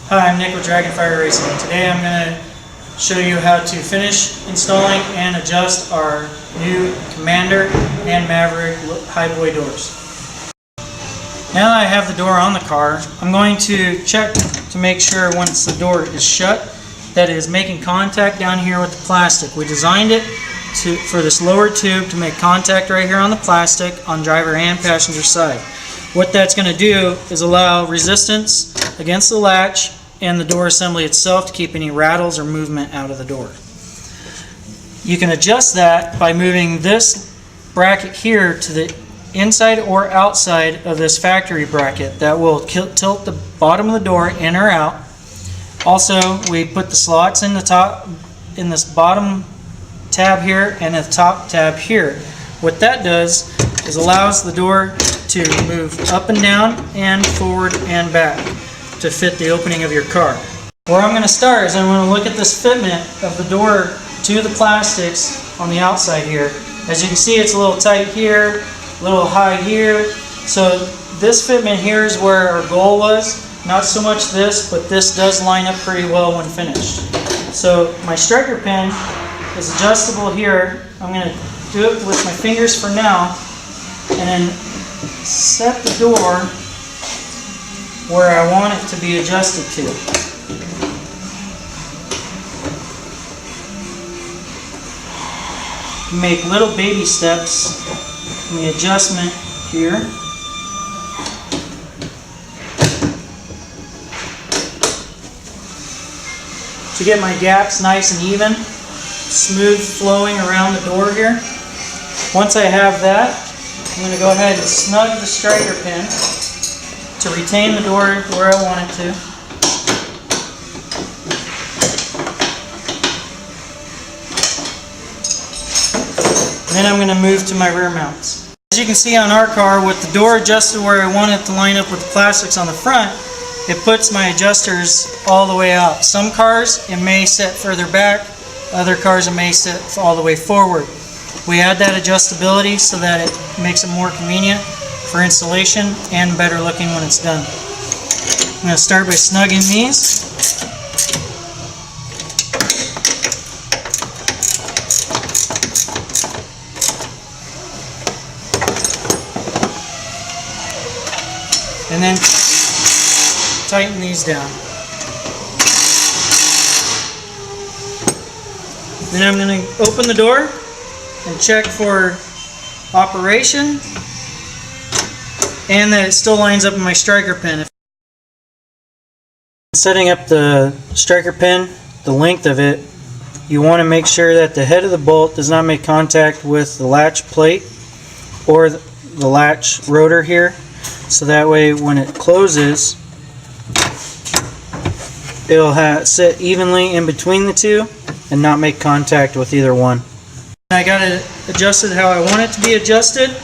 Hi, I'm Nick with DragonFire Racing. Today I'm going to show you how to finish installing and adjust our new Commander and Maverick HiBoy doors. Now that I have the door on the car, I'm going to check to make sure once the door is shut that it is making contact down here with the plastic. We designed it for this lower tube to make contact right here on the plastic on driver and passenger side. What that's going to do is allow resistance against the latch and the door assembly itself to keep any rattles or movement out of the door. You can adjust that by moving this bracket here to the inside or outside of this factory bracket. That will tilt the bottom of the door in or out. Also, we put the slots in the top, in this bottom tab here and the top tab here. What that does is allows the door to move up and down and forward and back to fit the opening of your car. Where I'm going to start is I'm going to look at this fitment of the door to the plastics on the outside here. As you can see, it's a little tight here, a little high here. So this fitment here is where our goal was. Not so much this, but this does line up pretty well when finished. So my striker pin is adjustable here. I'm going to do it with my fingers for now and then set the door where I want it to be adjusted to. Make little baby steps in the adjustment here. To get my gaps nice and even, smooth flowing around the door here. Once I have that, I'm going to go ahead and snug the striker pin to retain the door where I want it to. And then I'm going to move to my rear mounts. As you can see on our car, with the door adjusted where I want it to line up with the plastics on the front, it puts my adjusters all the way out. Some cars it may set further back, other cars it may set all the way forward. We add that adjustability so that it makes it more convenient for installation and better looking when it's done. I'm going to start by snugging these. And then tighten these down. Then I'm going to open the door and check for operation and that it still lines up in my striker pin. Setting up the striker pin, the length of it, you want to make sure that the head of the bolt does not make contact with the latch plate or the latch rotor here, so that way when it closes it'll sit evenly in between the two and not make contact with either one. I got it adjusted how I want it to be adjusted.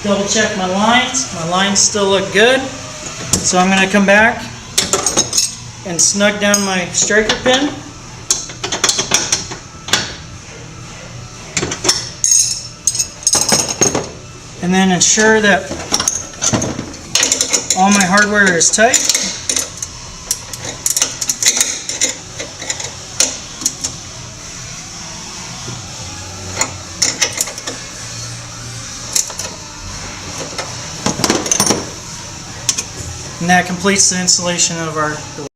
Double check my lines. My lines still look good. So I'm going to come back and snug down my striker pin. And then ensure that all my hardware is tight. And that completes the installation of our door.